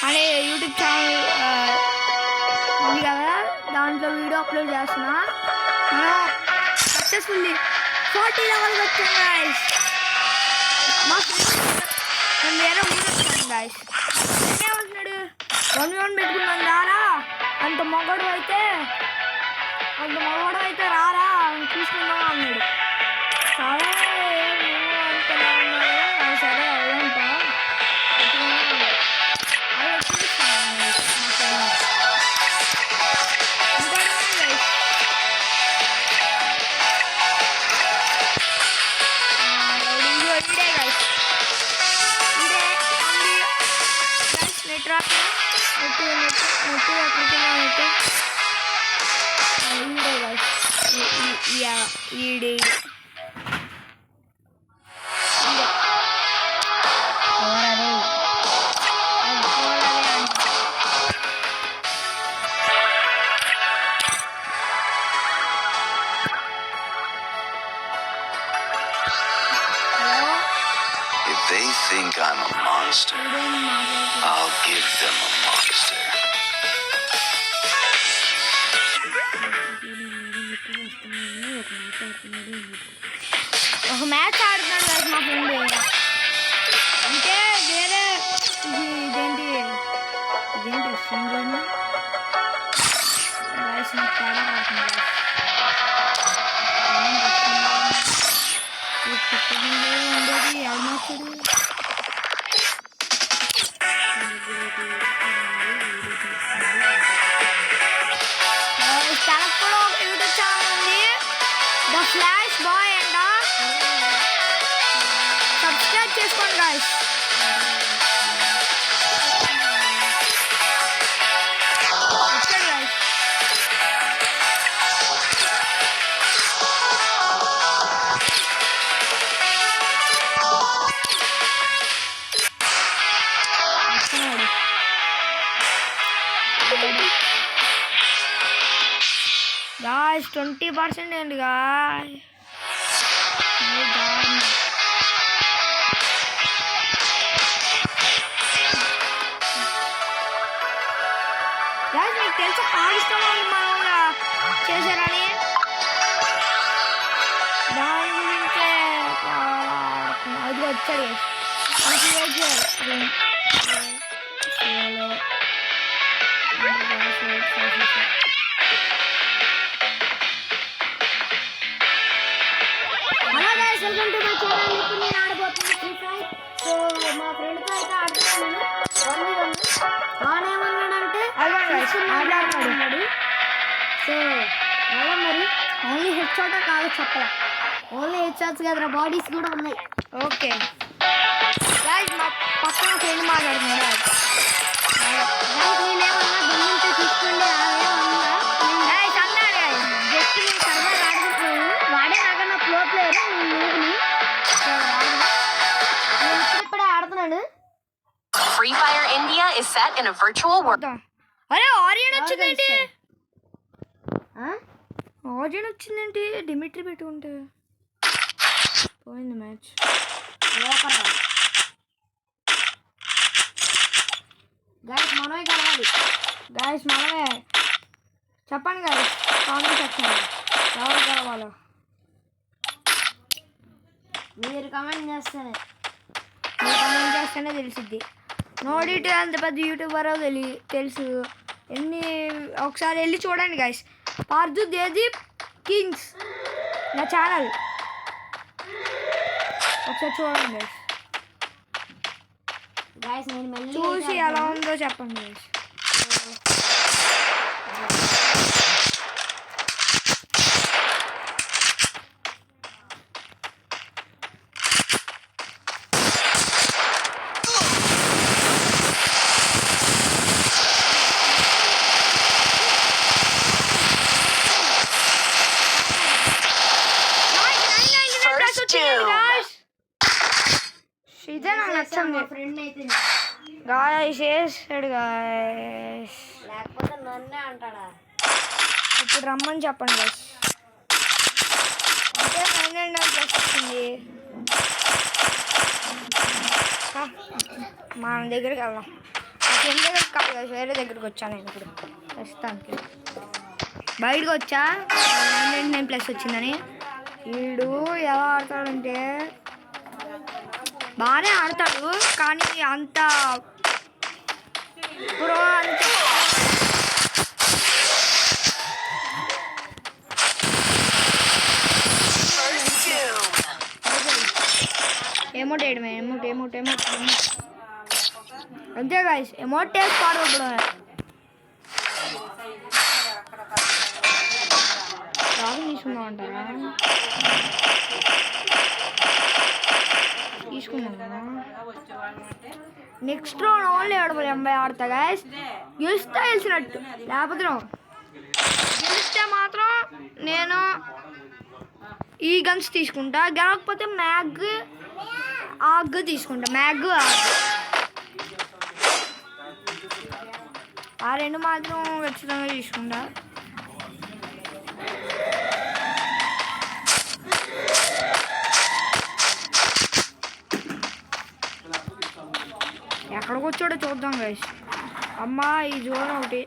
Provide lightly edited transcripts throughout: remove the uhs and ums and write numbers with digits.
అనే YouTube channel ఉంది కదా, దాంట్లో వీడియో అప్లోడ్ చేస్తున్నా. మనం సక్సెస్ఫుల్లీ 40 లెవెల్కి వచ్చాం గాయస్. మా ఫ్రెండ్ వేరే ఊరు వచ్చాను గాయస్. ఏమంటున్నాడు, 1v1 పెట్టుకున్నాం రారా, అంత మగడు అయితే రారా చూసుకుందాం అన్నాడు. సరే అంతలా ఉన్నాడు. సరే అవునంటా ఈడే If they think I'm a monster, I'll give them a monster. ఒక మ్యాచ్ ఆడుతున్నాడు కదా మా ఫ్రెండ్. అంటే వేరే ఇదేంటి సింగర్ తేడా ఆడుతున్నాడు. ఉండేది ఎవరు తనకు కూడా ఒక యూట్యూబ్ ఛానల్ ఉంది, ద ఫ్లాష్ బాయ్ అంట. సబ్స్క్రైబ్ చేసుకోండి గాయ్స్. వచ్చాడు గాయ్స్. గాయ్స్ 20% ఏంటి గాయ్. గాయ్స్ మీకు తెలుసా పాకిస్తాన్ మామూలుగా చేశారని, దాని గురించే అది వచ్చాడు. Welcome to my channel. ఇప్పుడు నేను ఆడబోతుంది ఫ్రీ ఫైర్. సో మా ఫ్రెండ్తో అయితే ఆడుతున్నాను 1v1. వాడేమన్నాడంటే ఆడుతున్నాడు. సో అలా మరి ఓన్లీ హెడ్ షాట్ కాదు చెప్పరా, ఓన్లీ హెడ్ షాట్స్ కదరా, బాడీస్ కూడా ఉన్నాయి. ఓకే గాయ్స్, మా పక్కన ఫ్రెండ్ మాట్లాడుతున్నాడు. నేనేమన్నా దొంగంటే చూసుకోండి అన్నాడు. జస్ట్ నేను సర్వర్ ఆడుకుంటున్నాను. వాడే నాకన్నా flow player. Free Fire India is set in a virtual world. అరే ఆరియన్ వచ్చిందేంటి, ఆరియన్ వచ్చిందేంటి, డిమిట్రీ పెట్టుకుంటే పోయింది మ్యాచ్. గాయస్ మనమే కలవాలి. గాయస్ మనమే చెప్పండి గాయస్ కామెంట్ సెక్షన్ ఎవరు కలవాలో మీరు కామెంట్ చేస్తేనే తెలిసిద్ది. నోడిటి అంత పెద్ద యూట్యూబర్ తెలుసు. ఒకసారి వెళ్ళి చూడండి గాయస్. పార్దు దేదీప్ కింగ్స్ నా ఛానల్ ఒకసారి చూడండి గాయస్. చూసి ఎలా ఉందో చెప్పండి గాయస్. ఇదే నాకు నచ్చింది గాయస్. వేసాడు గాయస్, లేకపోతే నన్నే అంటాడా. ఇప్పుడు రమ్మని చెప్పండి గాయస్. అంటే 9.5+ వచ్చింది. మన దగ్గరికి వెళ్దాం. ఏం దగ్గర కాదు, వేరే దగ్గరికి వచ్చాను నేను ఇప్పుడు ప్రస్తుతానికి. బయటకు వచ్చా 999 వచ్చిందని. వీడు ఎలా ఆడతాడంటే బాగానే ఆడతాడు, కానీ అంత ప్రో అంతే. ఎమోట్ వేయడమే, ఎమోట్ అంతే గాయస్. ఎమోట్ వేసి పాడవడం రాదు తీసుకుందాం అంటారా? తీసుకున్నాను. నెక్స్ట్ రౌండ్ ఓన్లీ 780 ఆడతా గాయస్. గెలిస్తే గెలిచినట్టు, లేకపోతే గెలిస్తే మాత్రం నేను ఈ గన్స్ తీసుకుంటా, గెలకపోతే ఆగ్ తీసుకుంటా. మ్యాగ్ ఆ రెండు మాత్రం ఖచ్చితంగా తీసుకుంటా. ఎక్కడికి వచ్చాడో చూద్దాం గైస్. అమ్మా ఈ జోన్ ఒకటి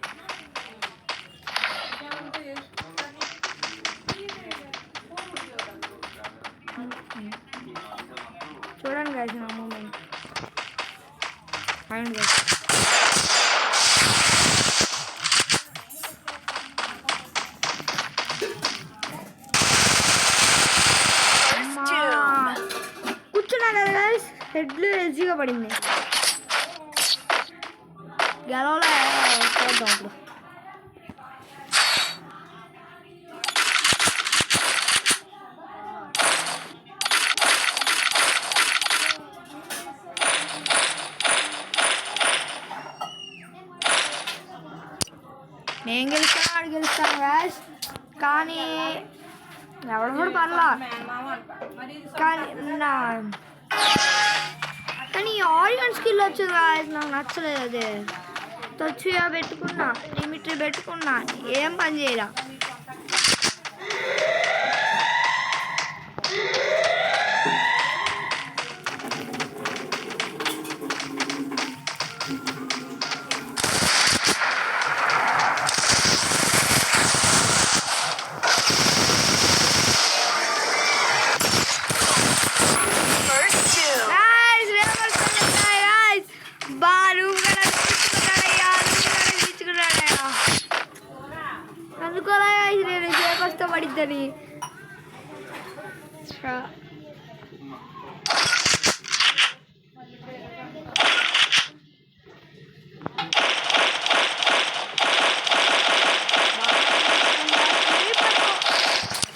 చూడండి గైస్. నా మూమెంట్ ఫైన్ గైస్. కూర్చున్నా కదా గైస్, హెడ్లు ఈజీగా పడింది. గెలవలే చూద్దాం ఇప్పుడు. నేను గెలుస్తాను, ఆడు గెలుస్తాను గాయస్. కానీ ఎవడు కూడా పర్లా, కానీ ఆరిగన్ స్కిల్ వచ్చింది గాయస్. నాకు నచ్చలేదు. అదే తొచ్చిగా పెట్టుకున్నా, లిమిటరీ పెట్టుకున్నా, ఏం పని చేయరా. అందుకోలే నేను చేపస్తో పడిద్దని.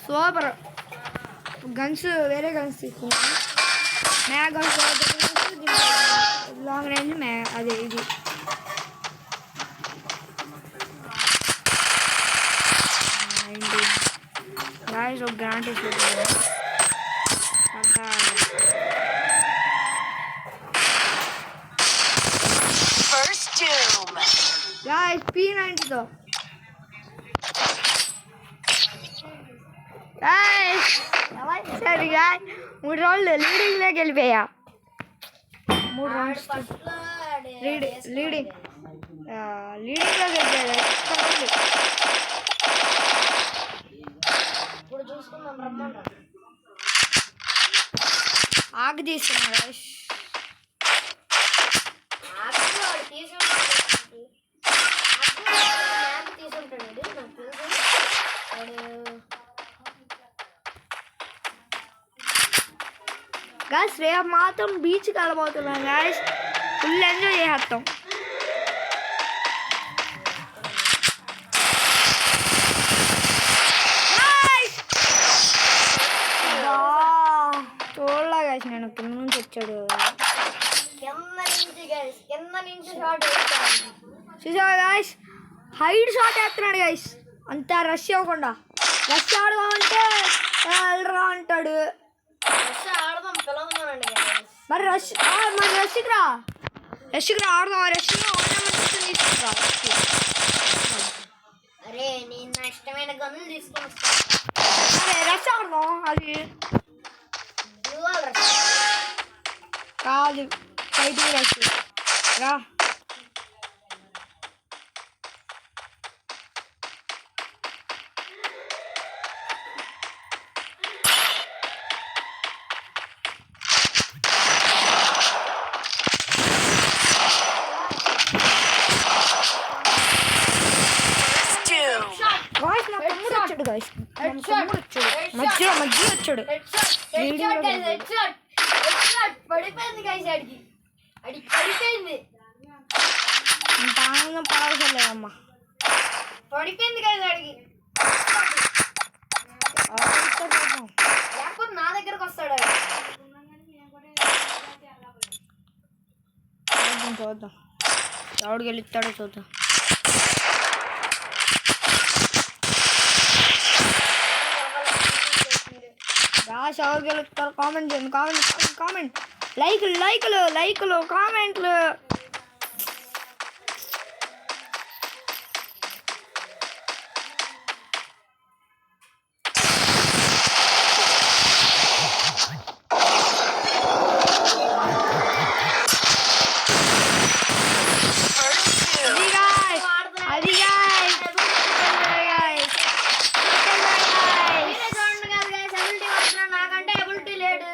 సూపర్ గన్స్, వేరే గన్స్ తీసుకున్నాను. మ్యాగ్ గన్స్, లాంగ్ రేంజ్ అదే ఇది. గాయస్ ఒక గ్రాంట్ ఇస్తుంది. గాయస్ P90తో గాయస్ ఎలా ఇచ్చారు గాయస్. 3 రౌండ్లు లీడింగ్లోకి వెళ్ళిపోయా. 3 రౌండ్స్ లీడింగ్లోకి వెళ్ళిపోయా. ఆగ్ తీసుకున్నా గాయస్. గాయస్ రేపు మాత్రం బీచ్కి వెళ్ళబోతున్నాం గాయస్. ఫుల్ ఎంజాయ్ చేస్తాం. చూడలా గాయస్, నేను కింద నుంచి వచ్చాడు. చూసావా గాయస్, హైడ్ షాట్ వేస్తున్నాడు గాయస్. అంతా రష్ అవ్వకుండా. రష్ ఆడదామంటే వెళ్ళరా అంటాడు. మరి రష్కి రా ఆడదాం. తీసుకురా. అరే నేను నా ఇష్టమైన గన్నులు తీసుకొని అరే రష్ ఆడదాం. అది కాదు, ఫైట్ రష్ రా. గైస్ మధ్యలో వచ్చాడు పడిపోయింది గైస్ అడిగి పడిపోయింది దానంగా పడవసరం లేదమ్మా పడిపోయింది గైస్ అడిగి లేకపోతే నా దగ్గరకు వస్తాడు చూద్దాం ఎవడు గెలుస్తాడో చూద్దాం రాసి ఎవరు గెలుస్తారు కామెంట్ చేయండి కామెంట్ లైకులు కామెంట్లు నాకంటే ఎబిలిటీ లేడు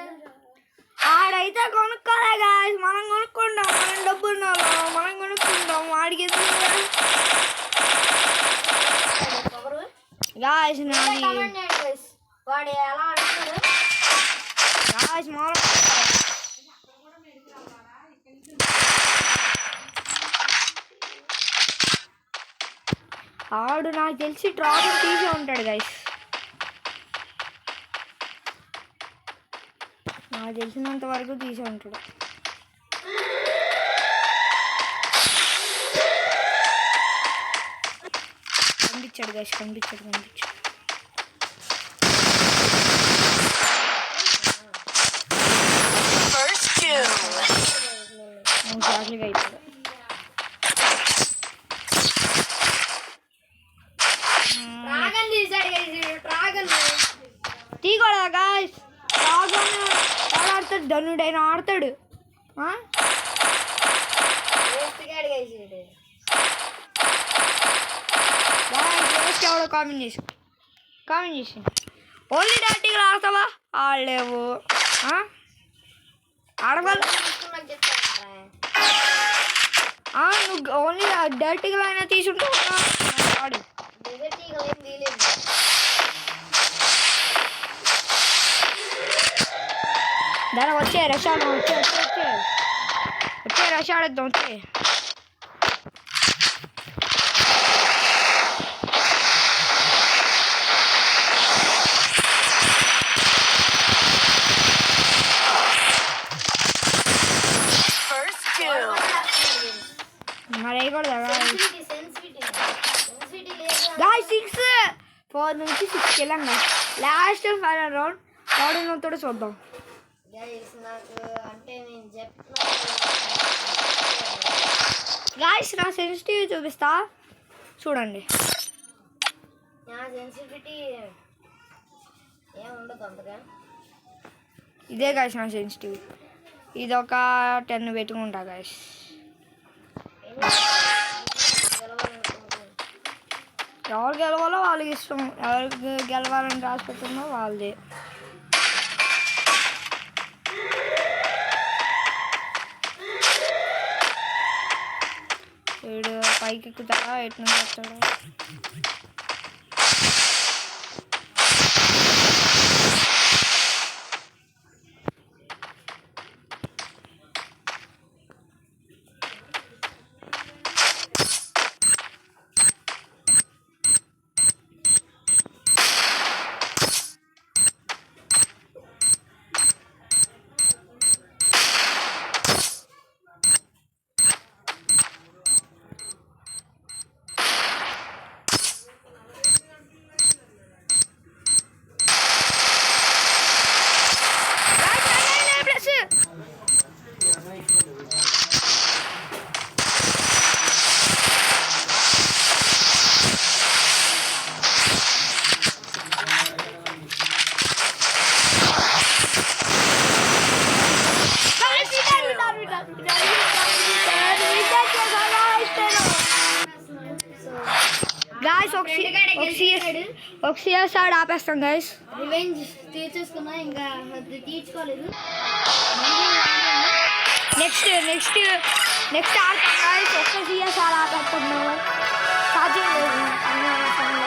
ఆడైతే కొనుక్కోలే గాయస్ మనం కొనుక్కుంటాం మనం డబ్బులు మనం కొనుక్కుంటాం వాడికి గాయస్ వాడు ఎలా అంటున్నాడు గాయస్ మామూలు ఆడు నాకు తెలిసి ట్రాఫీ తీసే ఉంటాడు గైస్ నాకు తెలిసినంత వరకు తీసే ఉంటాడు కనిపించాడు గైస్ కనిపించాడు జాగ్రత్తగా అవుతాడు డ్రాగన్ తీసాడు డ్రాగన్ తీగోడా గాయస్ డ్రాగన్ ఆడతాడు ధనుడైనా ఆడతాడు ఎవడో కామెంట్ చేసి ఓన్లీ డాటిగా ఆడతావా ఆడలేవు ఆడవాళ్ళు నువ్వు ఓన్లీ డైరెక్ట్గా అయినా తీసుంటావు ఆడు దాని వచ్చే రషాడు వచ్చే రషాడేద్దాం వచ్చే మరి వేయకూడదా గాయస్ 6 4 నుంచి 6 వెళ్ళాం లాస్ట్ ఫైనల్ రౌండ్ ఎవడున్నతో చూద్దాం గాయస్ నా సెన్సిటివ్ చూపిస్తా చూడండి ఇదే గాయస్ నా సెన్సిటివ్ ఇది ఒక 10 పెట్టుకుంటా గాయస్ ఎవరు గెలవాలో వాళ్ళకి ఇష్టం ఎవరికి గెలవాలని రాసి పెట్టున్నా వాళ్ళదే వీడు పైకి ఎక్కుతాడా ఎటు నుంచి వస్తాడా గాయస్ ఒక సిఎస్ ఆడ ఆపేస్తాం గాయస్ రివెంజ్ తీర్చేసుకున్నా ఇంకా అది తీర్చుకోలేదు నెక్స్ట్ ఆడతాం గాయస్ ఒక్క సిఎస్ ఆడ ఆపేస్తున్నాము సాధ్యం లేదు